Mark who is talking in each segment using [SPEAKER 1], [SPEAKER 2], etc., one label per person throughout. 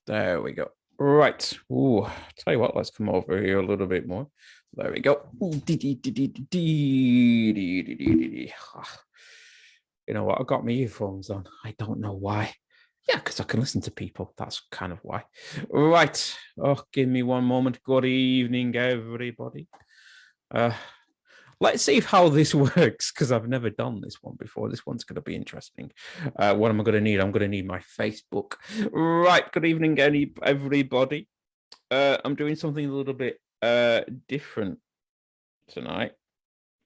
[SPEAKER 1] There we go. Right. Ooh, tell you what, let's come over here a little bit more. There we go. You know what? I got my earphones on. I don't know why. Yeah, because I can listen to people. That's kind of why. Right. Oh, give me one moment. Good evening, everybody. Let's see how this works, because I've never done this one before. This one's going to be interesting. What am I going to need? I'm going to need my Facebook. Right. Good evening, everybody. I'm doing something a little bit different tonight.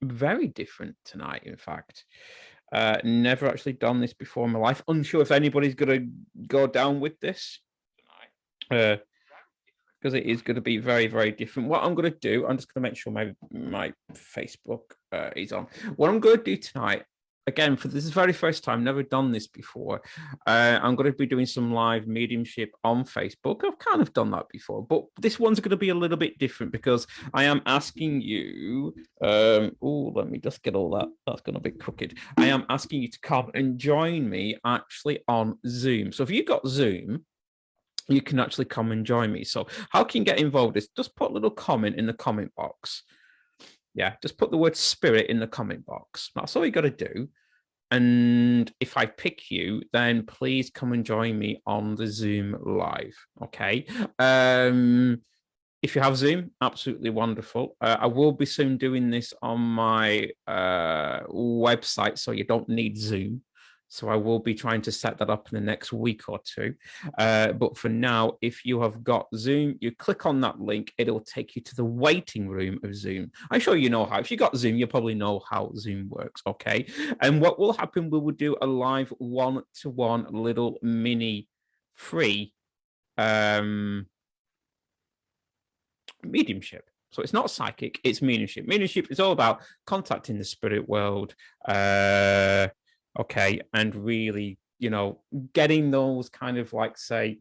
[SPEAKER 1] Very different tonight, in fact. Never actually done this before in my life. Unsure if anybody's going to go down with this tonight. Because it is going to be very, very different. What I'm going to do, I'm just going to make sure my Facebook is on. What I'm going to do tonight, again, for this is the very first time, never done this before. I'm going to be doing some live mediumship on Facebook. I've kind of done that before, but this one's going to be a little bit different because I am asking you. Let me just get all that. That's going to be crooked. I am asking you to come and join me actually on Zoom. So if you've got Zoom, you can actually come and join me. So how can you get involved is just put a little comment in the comment box. Yeah, just put the word spirit in the comment box. That's all you got to do. And if I pick you, then please come and join me on the Zoom live. Okay. If you have Zoom, absolutely wonderful. I will be soon doing this on my website, so you don't need Zoom. So I will be trying to set that up in the next week or two. But for now, if you have got Zoom, you click on that link, it'll take you to the waiting room of Zoom. I'm sure you know how. If you got Zoom, you probably know how Zoom works, okay? And what will happen, we will do a live one-to-one little mini free mediumship. So it's not psychic, it's mediumship. Mediumship is all about contacting the spirit world, okay, and really, getting those kind of like, say,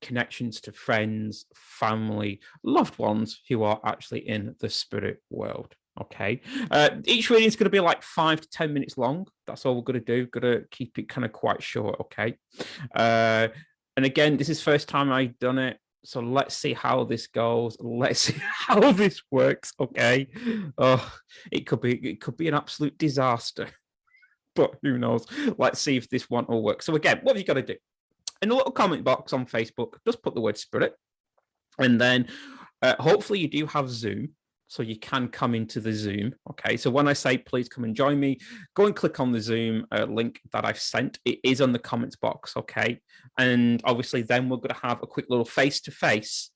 [SPEAKER 1] connections to friends, family, loved ones who are actually in the spirit world. Okay. Each reading is going to be like 5 to 10 minutes long. That's all we're going to do. Got to keep it kind of quite short. Okay. And again, this is first time I've done it. So let's see how this goes. Let's see how this works. Okay. Oh, it could be an absolute disaster, but who knows? Let's see if this one will work. So again, what have you got to do? In the little comment box on Facebook, just put the word spirit. And then hopefully you do have Zoom, so you can come into the Zoom. Okay, so when I say please come and join me, go and click on the Zoom link that I've sent. It is on the comments box. Okay, and obviously then we're going to have a quick little face-to-face,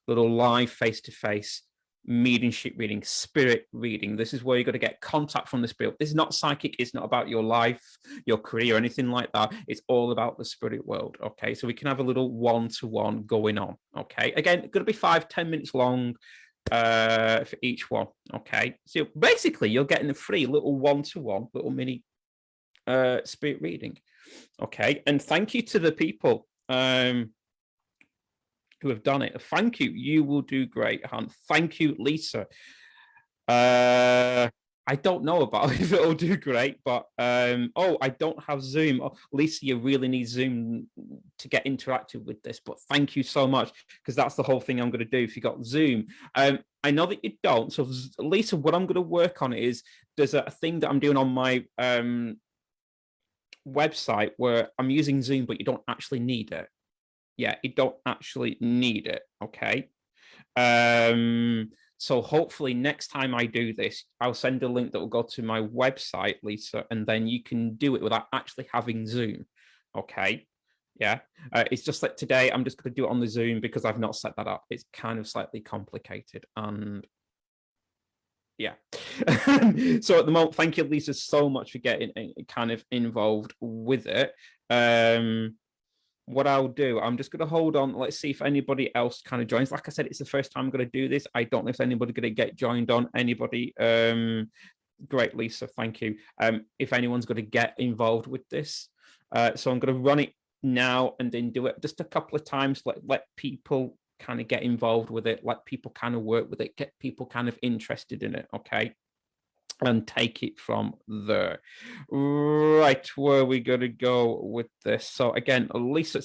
[SPEAKER 1] little live face-to-face mediumship reading, spirit reading. This is where you're going to get contact from the spirit. This is not psychic. It's not about your life, your career, or anything like that. It's all about the spirit world. Okay, so we can have a little one-to-one going on. Okay, again, it's going to be 5-10 minutes long for each one. Okay, so basically you're getting a free little one-to-one little mini spirit reading. Okay, and thank you to the people who have done it. Thank you. You will do great, Han. Thank you, Lisa. I don't know about if it'll do great, but I don't have Zoom. Oh, Lisa, you really need Zoom to get interactive with this, but thank you so much, because that's the whole thing I'm going to do if you got Zoom. I know that you don't. So Lisa, what I'm going to work on is there's a thing that I'm doing on my website where I'm using Zoom, but you don't actually need it. Yeah, you don't actually need it. Okay. So hopefully next time I do this, I'll send a link that will go to my website, Lisa, and then you can do it without actually having Zoom. Okay. Yeah. It's just that today I'm just going to do it on the Zoom because I've not set that up. It's kind of slightly complicated. And yeah. So at the moment, thank you, Lisa, so much for getting kind of involved with it. What I'll do, I'm just going to hold on. Let's see if anybody else kind of joins. Like I said, it's the first time I'm going to do this. I don't know if anybody's going to get joined on. Anybody? Great, Lisa. Thank you. If anyone's going to get involved with this. So I'm going to run it now and then do it just a couple of times. Let people kind of get involved with it. Let people kind of work with it. Get people kind of interested in it. Okay. And take it from there. Right, where are we going to go with this? So again, Lisa,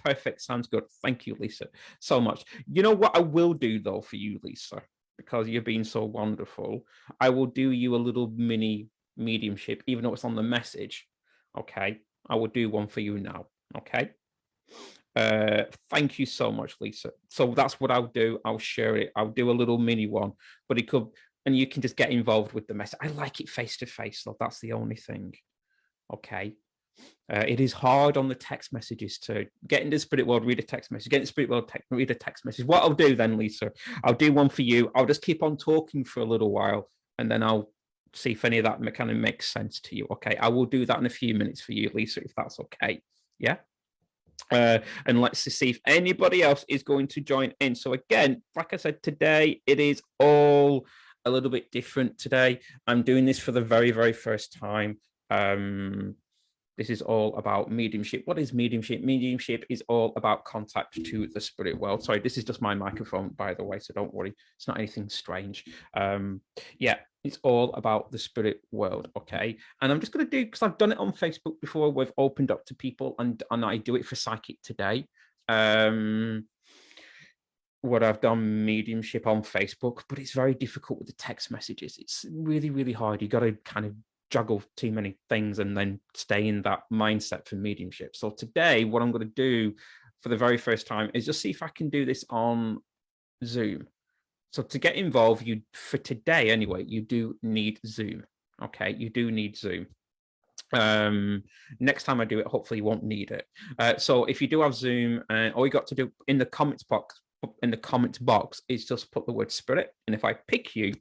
[SPEAKER 1] perfect, sounds good. Thank you, Lisa, so much. You know what I will do though for you, Lisa, because you've been so wonderful. I will do you a little mini mediumship, even though it's on the message. Okay, I will do one for you now. Okay. Thank you so much, Lisa. So that's what I'll do. I'll share it. I'll do a little mini one, but it could. And you can just get involved with the message. I like it face to face, so that's the only thing. Okay. It is hard on the text messages to get into the spirit world, read a text message, get in the spirit world, read a text message. What I'll do then, Lisa, I'll do one for you. I'll just keep on talking for a little while, and then I'll see if any of that kind of makes sense to you. Okay. I will do that in a few minutes for you, Lisa, if that's okay. Yeah. And let's see if anybody else is going to join in. So again, like I said, today it is all a little bit different today. I'm doing this for the very, very first time. This is all about mediumship. What is mediumship? Mediumship is all about contact to the spirit world. Sorry, this is just my microphone, by the way, so don't worry. It's not anything strange. Yeah, it's all about the spirit world, okay? And I'm just going to do, because I've done it on Facebook before, we've opened up to people, and I do it for Psychic today. What I've done mediumship on Facebook, but it's very difficult with the text messages. It's really, really hard. You got to kind of juggle too many things and then stay in that mindset for mediumship. So today, what I'm going to do for the very first time is just see if I can do this on Zoom. So to get involved, for today anyway, you do need Zoom. Okay, you do need Zoom. Next time I do it, hopefully you won't need it. So if you do have Zoom, all you got to do in the comments box is just put the word spirit, and if I pick you,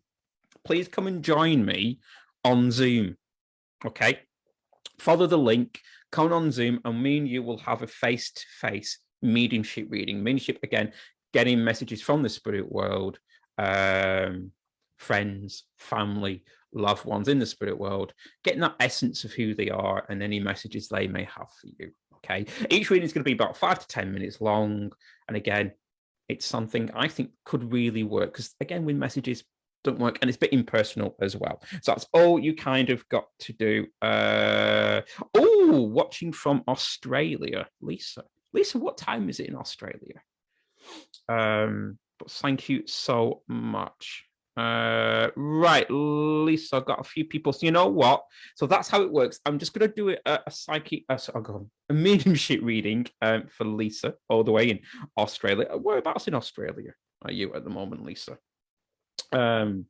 [SPEAKER 1] please come and join me on Zoom. Okay, follow the link, come on Zoom, and me and you will have a face-to-face mediumship reading. Mediumship, again, getting messages from the spirit world, friends, family, loved ones in the spirit world, getting that essence of who they are and any messages they may have for you. Okay, each reading is going to be about 5 to 10 minutes long, and again, it's something I think could really work, because again, with messages don't work, and it's a bit impersonal as well. So that's all you kind of got to do. Watching from Australia, Lisa. Lisa, what time is it in Australia? But thank you so much. Right, Lisa, I've got a few people. So you know what? So that's how it works. I'm just going to do a mediumship reading for Lisa all the way in Australia. Whereabouts in Australia are you at the moment, Lisa? So I'm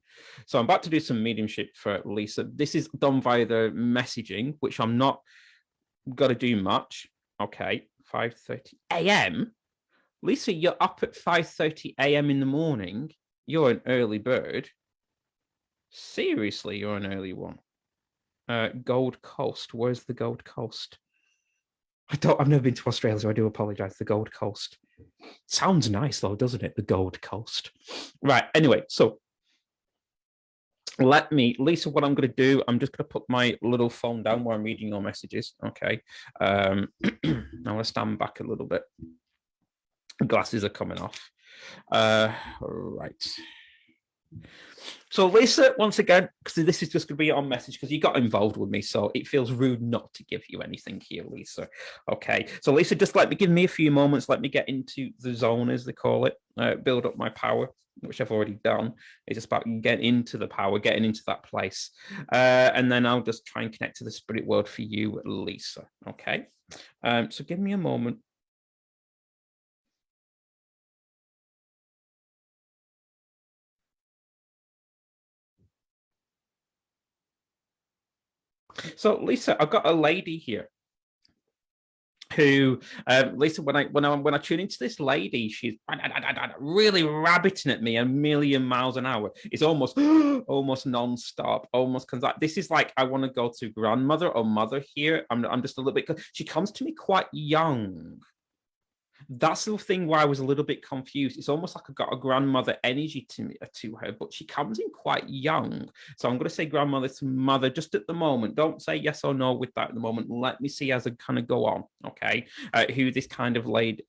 [SPEAKER 1] about to do some mediumship for Lisa. This is done via the messaging, which I'm not got to do much. Okay, 5:30 a.m. Lisa, you're up at 5:30 a.m. in the morning. You're an early bird. Seriously, you're an early one. Gold Coast. Where's the Gold Coast? I've never been to Australia, so I do apologize. The Gold Coast. Sounds nice though, doesn't it? The Gold Coast. Right. Anyway, so Lisa, what I'm going to do, I'm just going to put my little phone down while I'm reading your messages. Okay. Now I'll stand back a little bit. Glasses are coming off. Right. So Lisa, once again, because this is just going to be on message, because you got involved with me, so it feels rude not to give you anything here, Lisa. Okay, so Lisa, just give me a few moments, let me get into the zone, as they call it, build up my power, which I've already done. It's just about getting into the power, getting into that place, and then I'll just try and connect to the spirit world for you, Lisa. Okay, so give me a moment. So, Lisa, I've got a lady here who Lisa, when I tune into this lady, she's really rabbiting at me a million miles an hour. It's almost almost non-stop, almost because this is like I want to go to grandmother or mother here. I'm just a little bit. She comes to me quite young. That's the thing where I was a little bit confused. It's almost like I've got a grandmother energy to her, but she comes in quite young. So I'm going to say grandmother to mother just at the moment. Don't say yes or no with that at the moment. Let me see as I kind of go on. Okay, who this kind of lady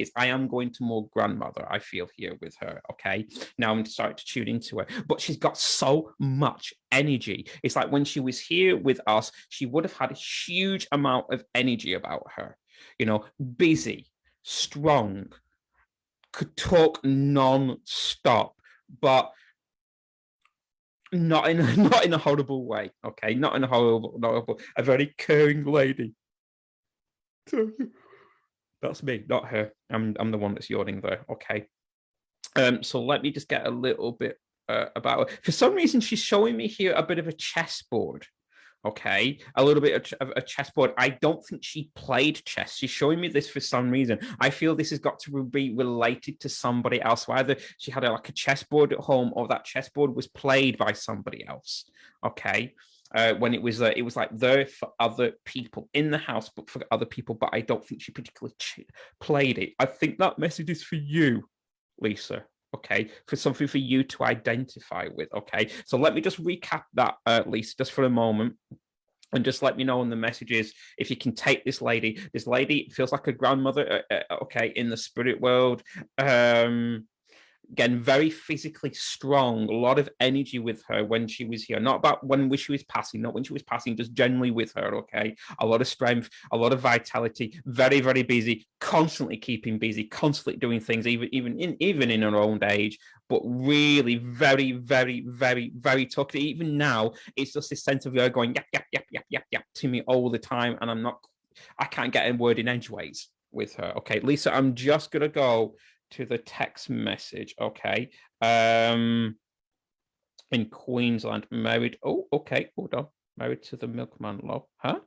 [SPEAKER 1] is. I am going to more grandmother. I feel here with her. Okay, now I'm starting to tune into her, but she's got so much energy. It's like when she was here with us, she would have had a huge amount of energy about her. Busy, strong, could talk non-stop, but not in a horrible way. Okay, not in a horrible, a very caring lady. That's me, not her. I'm the one that's yawning there. Okay. So let me just get a little bit about her. For some reason, she's showing me here a bit of a chessboard. Okay, a little bit of a chessboard. I don't think she played chess. She's showing me this for some reason. I feel this has got to be related to somebody else. So either she had like a chessboard at home, or that chessboard was played by somebody else. Okay, when it was like there for other people in the house, but for other people. But I don't think she particularly played it. I think that message is for you, Lisa. Okay, for something for you to identify with. Okay, so let me just recap that, Lisa, just for a moment, and just let me know in the messages if you can take this lady. This lady feels like a grandmother, okay, in the spirit world. Again, very physically strong, a lot of energy with her when she was here. Not about when she was passing, not when she was passing, just generally with her, okay? A lot of strength, a lot of vitality, very, very busy, constantly keeping busy, constantly doing things, even in her own age, but really very, very, very, very talkative. Even now, it's just this sense of her going, yap, yap, yap, yap, yap, yap, to me all the time, and I can't get a word in edgeways with her. Okay, Lisa, I'm just going to go to the text message. Okay. In Queensland, married. Oh, okay. Hold on. Married to the milkman love. Huh?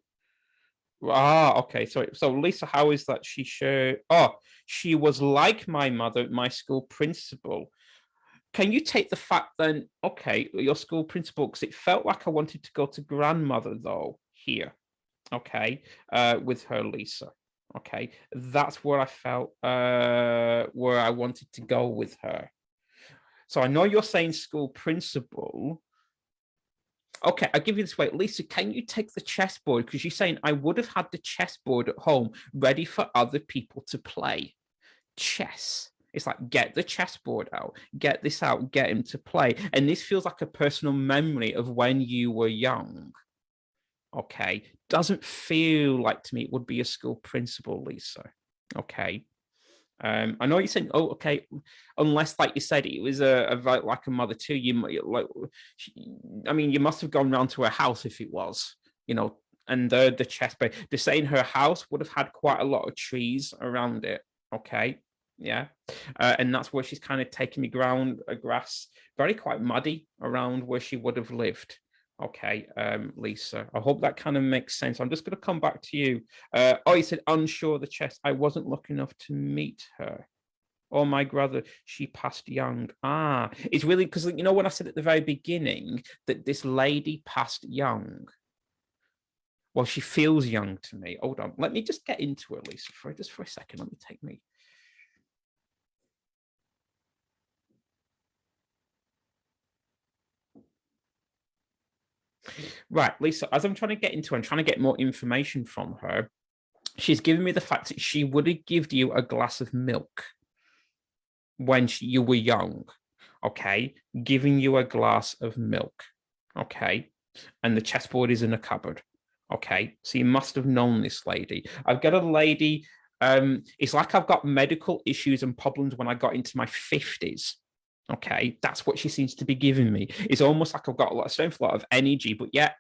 [SPEAKER 1] Okay. Sorry. So Lisa, how is that? She was like my mother, my school principal. Can you take the fact then, okay, your school principal, because it felt like I wanted to go to grandmother though here. Okay. With her, Lisa. Okay, that's where I felt where I wanted to go with her. So I know you're saying school principal. Okay, I'll give you this way. Lisa, can you take the chessboard? Because you're saying I would have had the chessboard at home ready for other people to play chess. It's like, get the chessboard out, get this out, get him to play. And this feels like a personal memory of when you were young. Okay, doesn't feel like to me it would be a school principal, Lisa. Okay. I know you're saying, oh, okay, unless, like you said, it was like a mother too. I mean, you must have gone round to her house if it was, and the chessboard. They're saying her house would have had quite a lot of trees around it. Okay, yeah, and that's where she's kind of taking me ground, grass, very quite muddy around where she would have lived. Okay, Lisa, I hope that kind of makes sense. I'm just going to come back to you. You said unsure the chest. I wasn't lucky enough to meet her. Oh, my brother, she passed young. It's really because, when I said at the very beginning that this lady passed young. Well, she feels young to me. Hold on. Let me just get into her, Lisa, just for a second. Let me take me. Right, Lisa, as I'm trying to get into her, I'm trying to get more information from her. She's given me the fact that she would have given you a glass of milk when you were young, okay? Giving you a glass of milk, okay? And the chessboard is in a cupboard, okay? So you must have known this lady. I've got a lady, it's like I've got medical issues and problems when I got into my 50s. Okay, that's what she seems to be giving me. It's almost like I've got a lot of strength, a lot of energy, but yet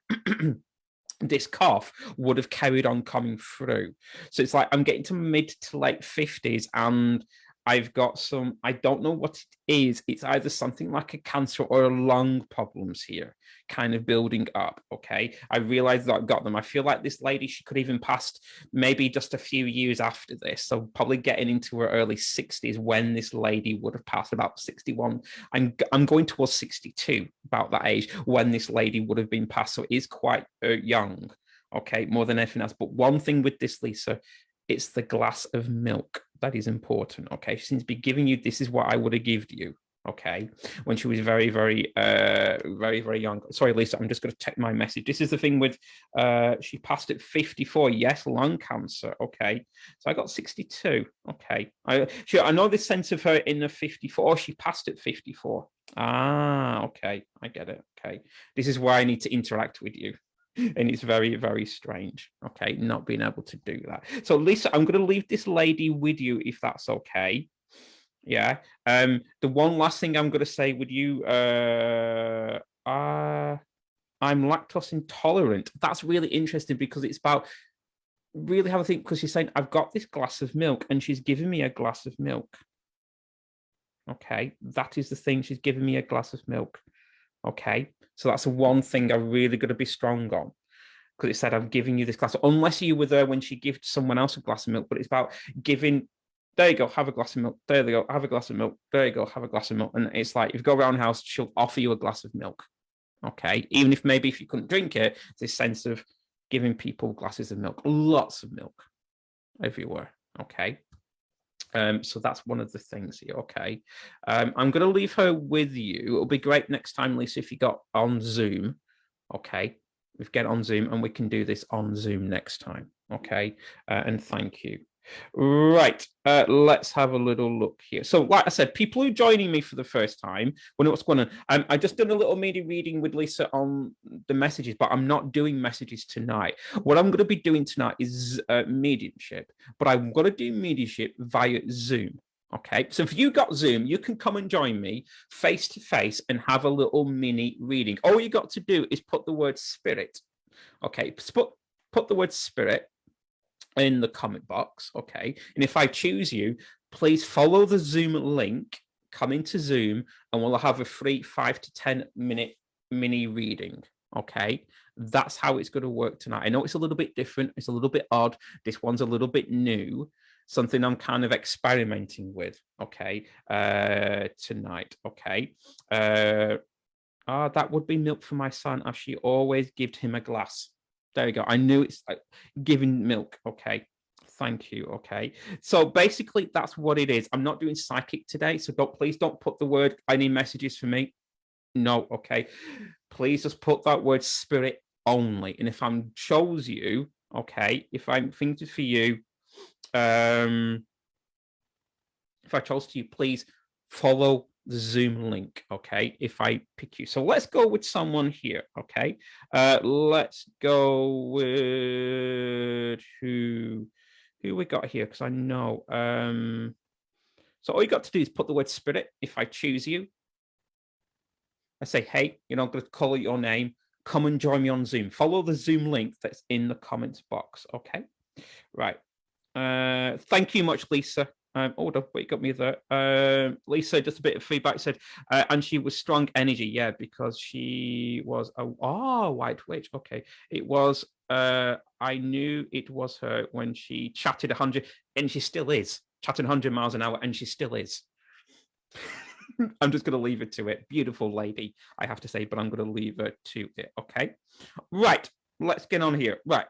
[SPEAKER 1] this cough would have carried on coming through. So it's like I'm getting to mid to late 50s and I've got I don't know what it is. It's either something like a cancer or a lung problems here. kind of building up. Okay, I realized that I've got them. I feel like this lady, she could even past maybe just a few years after this, so probably getting into her early 60s when this lady would have passed, about 61. I'm going towards 62, about that age when this lady would have been passed, so it is quite young. Okay, more than anything else. But one thing with this, Lisa, it's the glass of milk that is important. Okay, she seems to be giving you, this is what I would have given you. Okay, when she was very, very, very young. Sorry, Lisa, I'm just going to check my message. This is the thing with, she passed at 54. Yes, lung cancer. Okay, so I got 62. Okay, I know this sense of her in the 54. She passed at 54. Ah, okay, I get it. Okay, this is why I need to interact with you. And it's very, very strange. Okay, not being able to do that. So, Lisa, I'm going to leave this lady with you if that's okay. Yeah. The one last thing I'm going to say with you, I'm lactose intolerant. That's really interesting because it's about really have a think, because she's saying, I've got this glass of milk and she's giving me a glass of milk. Okay, that is the thing. She's giving me a glass of milk. Okay, so that's the one thing I'm really going to be strong on, because it said, I'm giving you this glass, unless you were there when she gave someone else a glass of milk, but it's about giving, there you go, have a glass of milk, there you go, have a glass of milk, there you go, have a glass of milk. And it's like, if you go around the house, she'll offer you a glass of milk. Okay, even if maybe if you couldn't drink it, this sense of giving people glasses of milk, lots of milk everywhere. Okay. So that's one of the things here. Okay. I'm going to leave her with you. It'll be great next time, Lisa, if you got on Zoom. Okay. We get on Zoom and we can do this on Zoom next time. Okay. And thank you. Right. Let's have a little look here. So, like I said, people who are joining me for the first time, wonder what's going on. I just done a little mini reading with Lisa on the messages, but I'm not doing messages tonight. What I'm going to be doing tonight is mediumship, but I'm going to do mediumship via Zoom. Okay, so if you got Zoom, you can come and join me face to face and have a little mini reading. All you got to do is put the word spirit. Okay, put the word spirit in the comment box. Okay, and if I choose you, please follow the Zoom link, come into Zoom, and we'll have a free 5 to 10 minute mini reading. Okay, that's how it's going to work tonight. I know it's a little bit different, it's a little bit odd, this one's a little bit new, something I'm kind of experimenting with. Okay, tonight. Okay, that would be milk for my son, as she always gives him a glass. There you go. I knew it's like giving milk. Okay. Thank you. Okay. So basically, that's what it is. I'm not doing psychic today. So please don't put the word, I need messages for me. No. Okay. Please just put that word spirit only. And if I'm chose you, okay, if I'm thinking for you, if I chose to you, please follow the Zoom link. Okay, if I pick you. So let's go with someone here. Okay, let's go with who we got here, because I know. So all you got to do is put the word spirit. If I choose you, I say, hey, I'm going to call your name. Come and join me on Zoom. Follow the Zoom link that's in the comments box. Okay, right. Thank you much, Lisa. Hold up, wait, got me there. Lisa, just a bit of feedback, said, and she was strong energy, yeah, because she was a white witch. Okay, it was. I knew it was her when she chatted 100, and she still is chatting 100 miles an hour, and she still is. I'm just going to leave it to it. Beautiful lady, I have to say, but I'm going to leave it to it. Okay, right. Let's get on here. Right.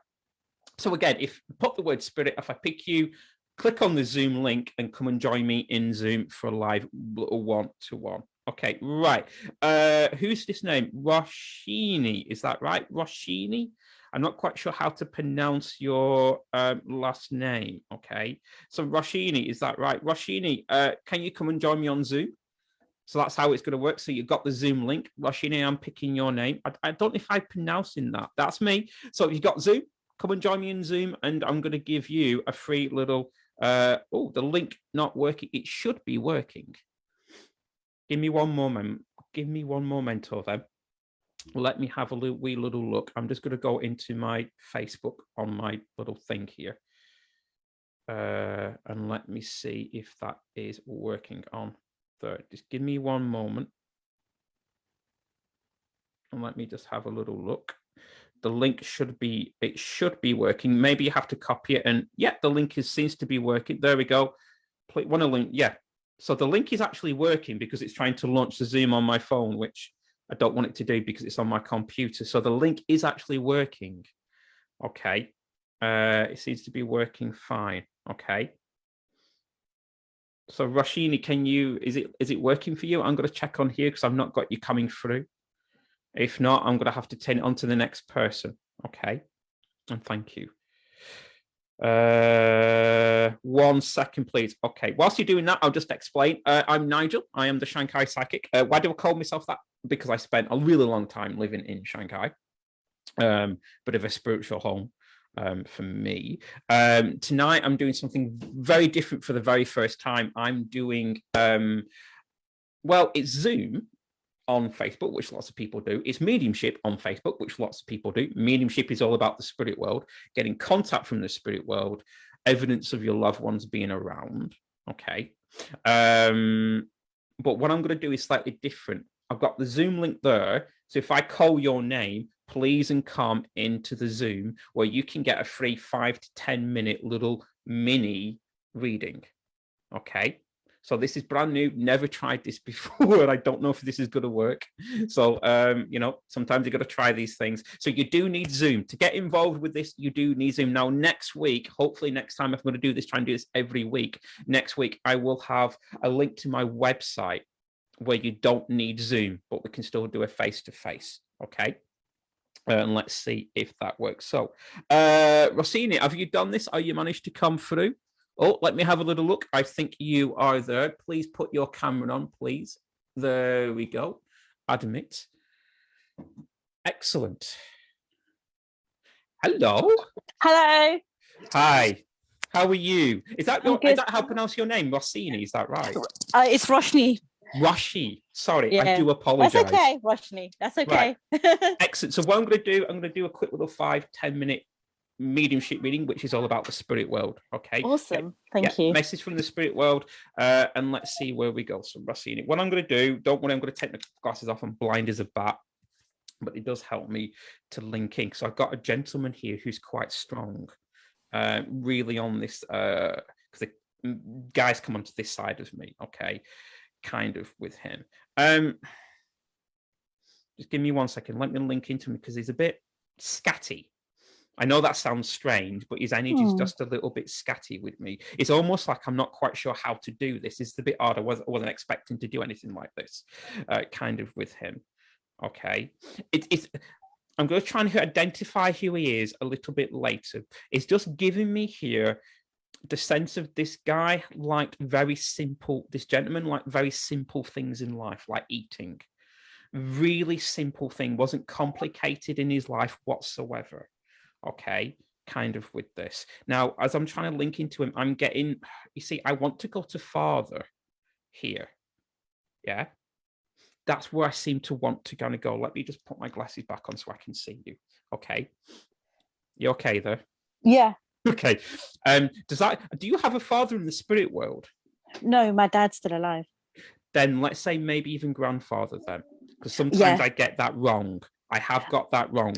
[SPEAKER 1] So again, if put the word spirit, if I pick you, click on the Zoom link and come and join me in Zoom for a live little one-to-one. Okay, right. Who's this name? Roshini, is that right? Roshini? I'm not quite sure how to pronounce your last name. Okay, so Roshini, is that right? Roshini, can you come and join me on Zoom? So that's how it's going to work. So you've got the Zoom link. Roshini, I'm picking your name. I don't know if I'm pronouncing that. That's me. So if you've got Zoom, come and join me in Zoom, and I'm going to give you a free little, the link not working. It should be working. Give me one moment. Give me one momento then. Let me have a wee little look. I'm just going to go into my Facebook on my little thing here. And let me see if that is working on there. Just give me one moment. And let me just have a little look. The link should be working. Maybe you have to copy it. And yeah, the link seems to be working. There we go. Want a link? Yeah. So the link is actually working because it's trying to launch the Zoom on my phone, which I don't want it to do because it's on my computer. So the link is actually working. Okay. It seems to be working fine. Okay. So Roshini, is it working for you? I'm going to check on here because I've not got you coming through. If not, I'm going to have to turn it on to the next person. Okay. And thank you. 1 second, please. Okay. Whilst you're doing that, I'll just explain. I'm Nigel. I am the Shanghai psychic. Why do I call myself that? Because I spent a really long time living in Shanghai. Bit of a spiritual home for me. Tonight, I'm doing something very different for the very first time. I'm doing, well, it's Zoom on Facebook, which lots of people do. It's mediumship on Facebook, which lots of people do. Mediumship is all about the spirit world, getting contact from the spirit world, evidence of your loved ones being around. Okay. But what I'm going to do is slightly different. I've got the Zoom link there. So if I call your name, please and come into the Zoom where you can get a free 5 to 10 minute little mini reading. Okay. So this is brand new, never tried this before, and I don't know if this is going to work. So, sometimes you got to try these things. So you do need Zoom. To get involved with this, you do need Zoom. Now, next week, hopefully next time, if I'm going to do this, try and do this every week. Next week, I will have a link to my website where you don't need Zoom, but we can still do a face-to-face, okay? And let's see if that works. So, Rossini, have you done this? Are you managed to come through? Oh, let me have a little look. I think you are there. Please put your camera on, please. There we go. Admit. Excellent. Hello.
[SPEAKER 2] Hello.
[SPEAKER 1] Hi. How are you? Is that how I pronounce your name? Rossini, is that right?
[SPEAKER 2] It's Roshni.
[SPEAKER 1] Roshi. Sorry, yeah. I do apologize.
[SPEAKER 2] That's okay, Roshni. That's okay.
[SPEAKER 1] Right. Excellent. So what I'm going to do a quick little 5-10 minute mediumship reading, which is all about the spirit world. Okay.
[SPEAKER 2] Awesome. Thank you.
[SPEAKER 1] Message from the spirit world. And let's see where we go. So Rossini, what I'm going to do, don't worry, I'm going to take the glasses off. I'm blind as a bat, but it does help me to link in. So I've got a gentleman here who's quite strong, really on this, because the guys come onto this side of me. Okay. Kind of with him. Just give me 1 second. Let me link into him because he's a bit scatty. I know that sounds strange, but his energy is just a little bit scatty with me. It's almost like I'm not quite sure how to do this. It's a bit odd. I wasn't expecting to do anything like this, kind of with him. Okay. I'm going to try and identify who he is a little bit later. It's just giving me here the sense of this guy this gentleman liked very simple things in life, like eating. Really simple thing, wasn't complicated in his life whatsoever. Okay, kind of with this. Now, as I'm trying to link into him, I'm getting, you see, I want to go to father here. Yeah, that's where I seem to want to kind of go. Let me just put my glasses back on so I can see you. Okay, you okay there?
[SPEAKER 2] Yeah.
[SPEAKER 1] Okay. Do you have a father in the spirit world?
[SPEAKER 2] No, my dad's still alive.
[SPEAKER 1] Then let's say maybe even grandfather then, because sometimes I get that wrong. I have got that wrong.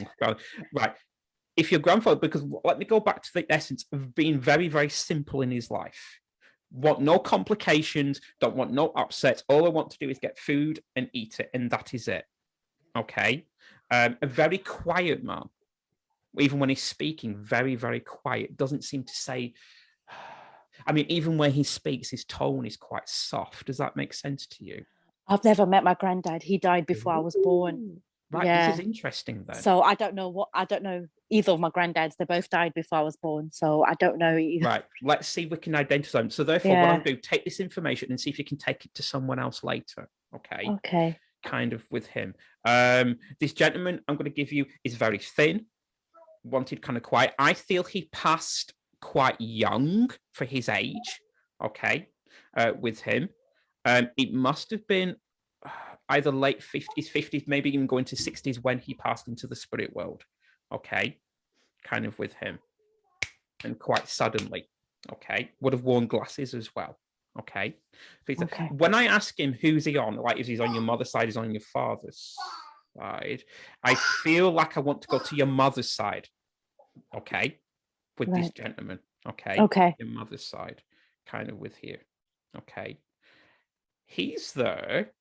[SPEAKER 1] Right. If your grandfather, because let me go back to the essence of being very, very simple in his life. Want no complications, don't want no upsets. All I want to do is get food and eat it, and that is it. Okay. A very quiet man. Even when he's speaking, very, very quiet. Doesn't seem to say, I mean, even when he speaks, his tone is quite soft. Does that make sense to you?
[SPEAKER 2] I've never met my granddad. He died before I was born.
[SPEAKER 1] Right, yeah. This is interesting then.
[SPEAKER 2] So I don't know either of my granddads. They both died before I was born. So I don't know either.
[SPEAKER 1] Right, let's see if we can identify them. So therefore, what I'll do, take this information and see if you can take it to someone else later. Okay.
[SPEAKER 2] Okay.
[SPEAKER 1] Kind of with him. This gentleman I'm going to give you is very thin, wanted kind of quiet. I feel he passed quite young for his age. Okay. With him. It must have been either late 50s, maybe even going to 60s when he passed into the spirit world. Okay. Kind of with him. And quite suddenly. Okay. Would have worn glasses as well. Okay. So when I ask him who's he on, like if he's on your mother's side, he's on your father's. side. I feel like I want to go to your mother's side. Okay. With this gentleman. Okay.
[SPEAKER 2] Okay.
[SPEAKER 1] Your mother's side. Kind of with here. Okay. He's there.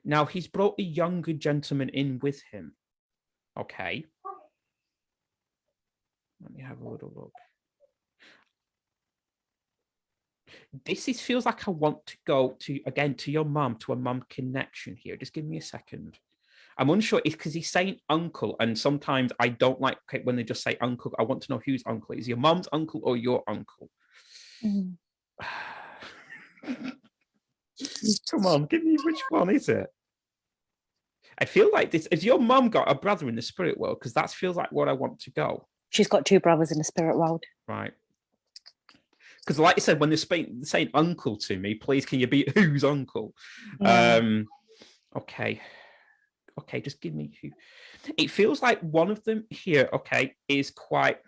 [SPEAKER 1] Now he's brought a younger gentleman in with him. Okay. Let me have a little look. This feels like I want to go to, again, to your mum, to a mum connection here. Just give me a second. I'm unsure. It's because he's saying uncle, and sometimes I don't like when they just say uncle. I want to know whose uncle. Is your mum's uncle or your uncle?
[SPEAKER 2] Mm.
[SPEAKER 1] Come on, give me which one is it? I feel like this. Has your mum got a brother in the spirit world? Because that feels like what I want to go.
[SPEAKER 2] She's got 2 brothers in the spirit world.
[SPEAKER 1] Right. Because like I said, when they're saying uncle to me, please can you be whose uncle?
[SPEAKER 2] Yeah.
[SPEAKER 1] Okay. Okay, just give me who. It feels like one of them here, okay, is quite.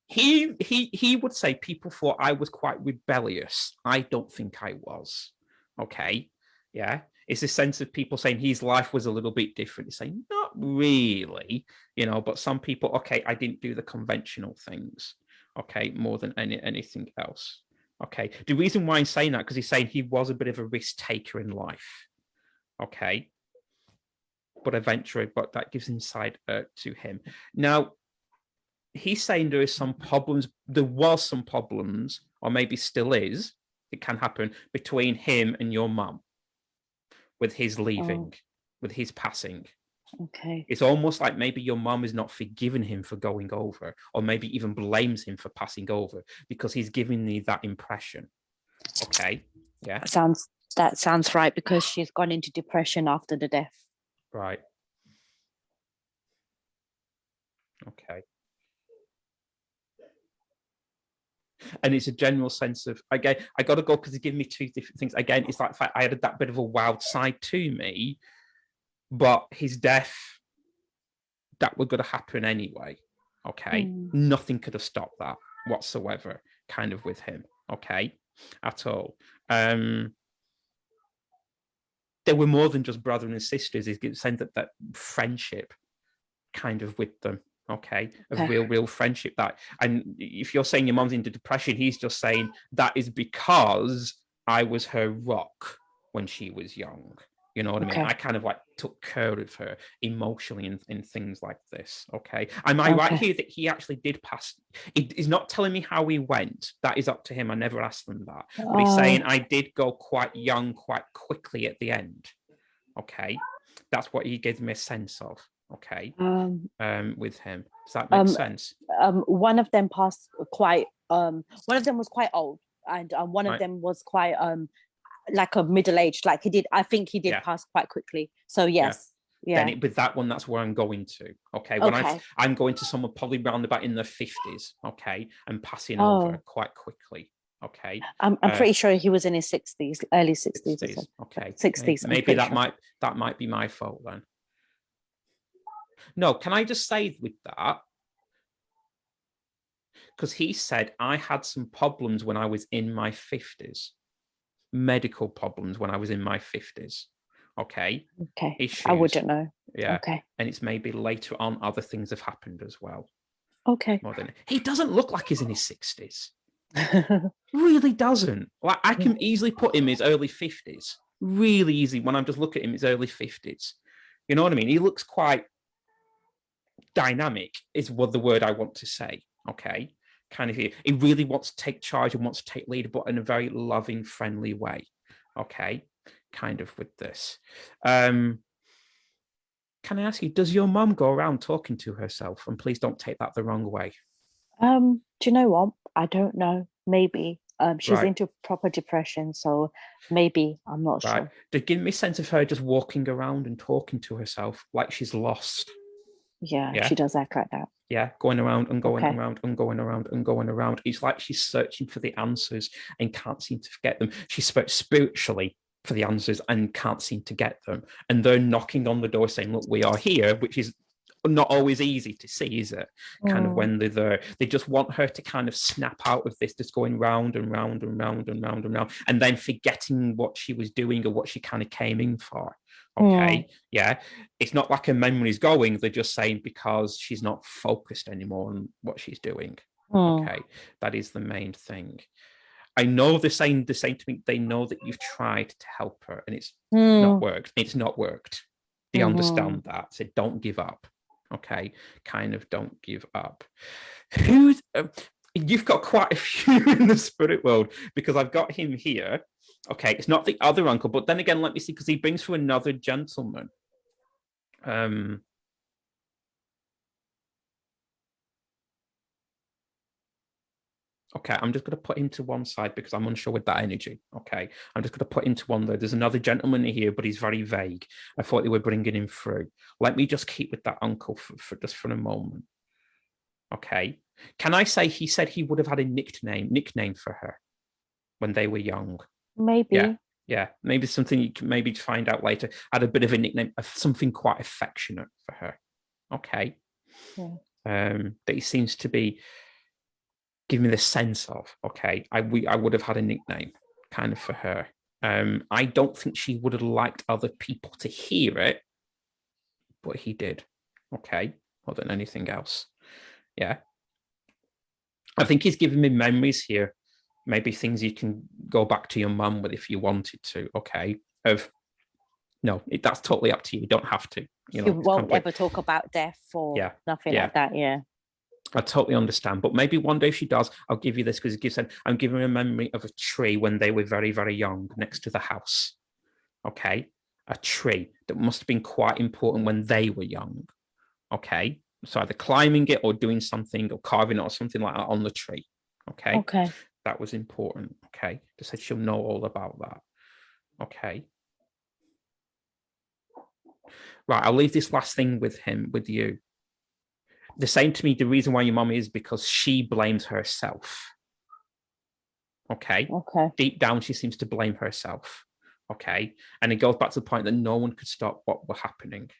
[SPEAKER 1] He would say people thought I was quite rebellious. I don't think I was. Okay. Yeah. It's a sense of people saying his life was a little bit different. He's saying, not really, but some people, okay, I didn't do the conventional things. Okay, more than anything else. Okay. The reason why I'm saying that, because he's saying he was a bit of a risk taker in life. Okay. But eventually, that gives insight to him. Now, he's saying there is some problems. There was some problems, or maybe still is. It can happen between him and your mum, with his leaving, with his passing.
[SPEAKER 2] Okay.
[SPEAKER 1] It's almost like maybe your mum is not forgiving him for going over, or maybe even blames him for passing over, because he's giving me that impression. Okay. Yeah.
[SPEAKER 2] That sounds right, because she's gone into depression after the death.
[SPEAKER 1] Right. Okay. And it's a general sense of, again, I got to go because it gives me 2 different things. Again, it's like I had that bit of a wild side to me, but his death, that was going to happen anyway. Okay. Nothing could have stopped that whatsoever, kind of with him. Okay. At all. There were more than just brother and sisters. It sent that friendship kind of with them. Okay, of real friendship. And if you're saying your mom's into depression, he's just saying that is because I was her rock when she was young. You know what I mean? I kind of like took care of her emotionally in things like this. Okay, am I right here that he actually did pass? He's not telling me how he went. That is up to him. I never asked them that. But he's saying I did go quite young, quite quickly at the end. Okay, that's what he gives me a sense of. Okay. With him. Does that make sense?
[SPEAKER 2] One of them passed quite one of them was quite old, and one of them was quite like a middle-aged, like I think he did pass quite quickly. So yes. Yeah.
[SPEAKER 1] Then with that one, that's where I'm going to. Okay. When I'm going to someone probably round about in their 50s, okay, and passing over quite quickly. Okay.
[SPEAKER 2] I'm pretty sure he was in his 60s, early 60s.
[SPEAKER 1] Okay.
[SPEAKER 2] 60s.
[SPEAKER 1] Maybe that might be my fault then. No, can I just say with that? Because he said I had some problems when I was in my 50s, medical problems when I was in my 50s. Okay.
[SPEAKER 2] Okay.
[SPEAKER 1] Issues.
[SPEAKER 2] I wouldn't know.
[SPEAKER 1] Yeah.
[SPEAKER 2] Okay.
[SPEAKER 1] And it's maybe later on other things have happened as well.
[SPEAKER 2] Okay.
[SPEAKER 1] More than he doesn't look like he's in his 60s. Really doesn't. Like I can easily put him in his early 50s. Really easy when I'm just looking at him, his early 50s. You know what I mean? He looks quite dynamic is what the word I want to say. Okay. Kind of he really wants to take charge and wants to take lead, but in a very loving, friendly way. Okay. Kind of with this. Can I ask you, does your mum go around talking to herself? And please don't take that the wrong way.
[SPEAKER 2] Do you know what? I don't know. Maybe. She's into proper depression, so maybe, I'm not sure.
[SPEAKER 1] To give me a sense of her just walking around and talking to herself like she's lost.
[SPEAKER 2] Yeah, she does act like that.
[SPEAKER 1] Yeah, going around and going around and going around and going around. It's like she's searching for the answers and can't seem to get them. She's spiritually for the answers and can't seem to get them. And they're knocking on the door saying, look, we are here, which is not always easy to see, is it? Kind of when they're there, they just want her to kind of snap out of this, just going round and round and round and round and round, and then forgetting what she was doing or what she kind of came in for. Okay, yeah, it's not like her memory's going. They're just saying because she's not focused anymore on what she's doing. Okay, that is the main thing. I know they're saying to me, they know that you've tried to help her and it's not worked. It's not worked. They understand that. So don't give up. Okay, kind of don't give up. Who's you've got quite a few in the spirit world, because I've got him here. Okay, it's not the other uncle, but then again, let me see, because he brings through another gentleman. Okay, I'm just going to put him to one side because I'm unsure with that energy. Okay, I'm just going to put him to one there. There's another gentleman here, but he's very vague. I thought they were bringing him through. Let me just keep with that uncle for just for a moment. Okay, can I say he said he would have had a nickname for her when they were young?
[SPEAKER 2] Maybe.
[SPEAKER 1] Yeah, maybe something you can maybe find out later. Had a bit of a nickname, of something quite affectionate for her. Okay, that he seems to be. Give me the sense of, okay, I would have had a nickname kind of for her. I don't think she would have liked other people to hear it, but he did. Okay, more than anything else. Yeah. I think he's giving me memories here, maybe things you can go back to your mum with if you wanted to. Okay, no, that's totally up to you. You don't have to. You
[SPEAKER 2] won't ever talk about death or nothing like that. Yeah.
[SPEAKER 1] I totally understand, but maybe one day if she does, I'll give you this, because he said I'm giving her a memory of a tree when they were very, very young next to the house. Okay, a tree that must have been quite important when they were young. Okay, so either climbing it or doing something or carving it or something like that on the tree. Okay, that was important. Okay, just said she'll know all about that. Okay, right. I'll leave this last thing with you. They're saying to me the reason why your mum is because she blames herself. Okay. Deep down, she seems to blame herself. Okay. And it goes back to the point that no one could stop what was happening.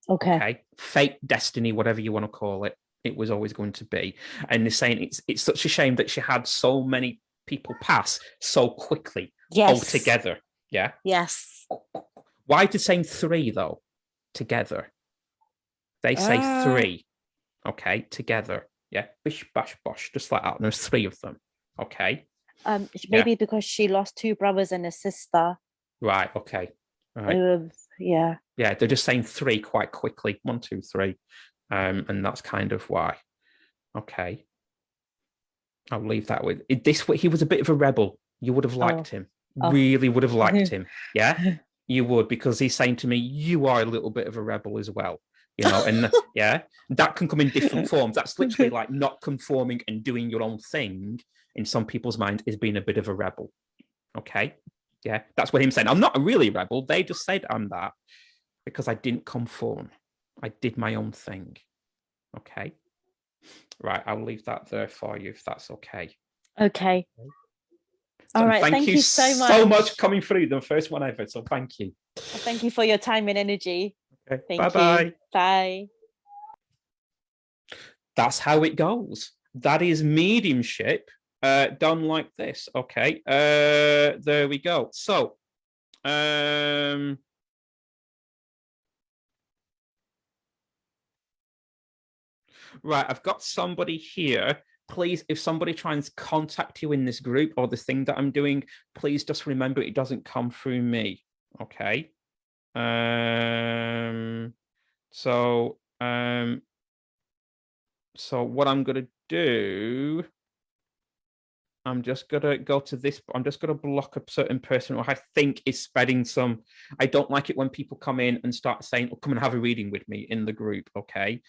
[SPEAKER 1] Okay. Fate, destiny, whatever you want to call it, it was always going to be. And they're saying it's such a shame that she had so many people pass so quickly altogether. Yeah.
[SPEAKER 2] Yes.
[SPEAKER 1] Why the same 3 though? Together. They say 3. Okay, together. Yeah, bish, bash, bosh, just like that. And there's 3 of them. Okay.
[SPEAKER 2] Maybe because she lost 2 brothers and a sister.
[SPEAKER 1] Right. Okay. Right.
[SPEAKER 2] Yeah.
[SPEAKER 1] Yeah, they're just saying 3 quite quickly. 1, 2, 3, and that's kind of why. Okay. I'll leave that with this. He was a bit of a rebel. You would have liked him. Really would have liked him. Yeah, you would, because he's saying to me, "You are a little bit of a rebel as well." And that can come in different forms. That's literally like not conforming and doing your own thing. In some people's mind, is being a bit of a rebel. Okay, yeah, that's what him saying. I'm not a really rebel. They just said I'm that because I didn't conform. I did my own thing. Okay, right. I'll leave that there for you if that's okay.
[SPEAKER 2] Okay. All right. Thank you
[SPEAKER 1] so much for coming through. The first one ever. So thank you.
[SPEAKER 2] Thank you for your time and energy.
[SPEAKER 1] Okay. Bye-bye.
[SPEAKER 2] Bye.
[SPEAKER 1] That's how it goes. That is mediumship done like this. Okay. There we go. So, right, I've got somebody here. Please, if somebody tries to contact you in this group or the thing that I'm doing, please just remember it doesn't come through me. Okay. So what I'm going to do, I'm just going to go to this. I'm just going to block a certain person who I think is spreading some. I don't like it when people come in and start saying, oh, come and have a reading with me in the group. Okay.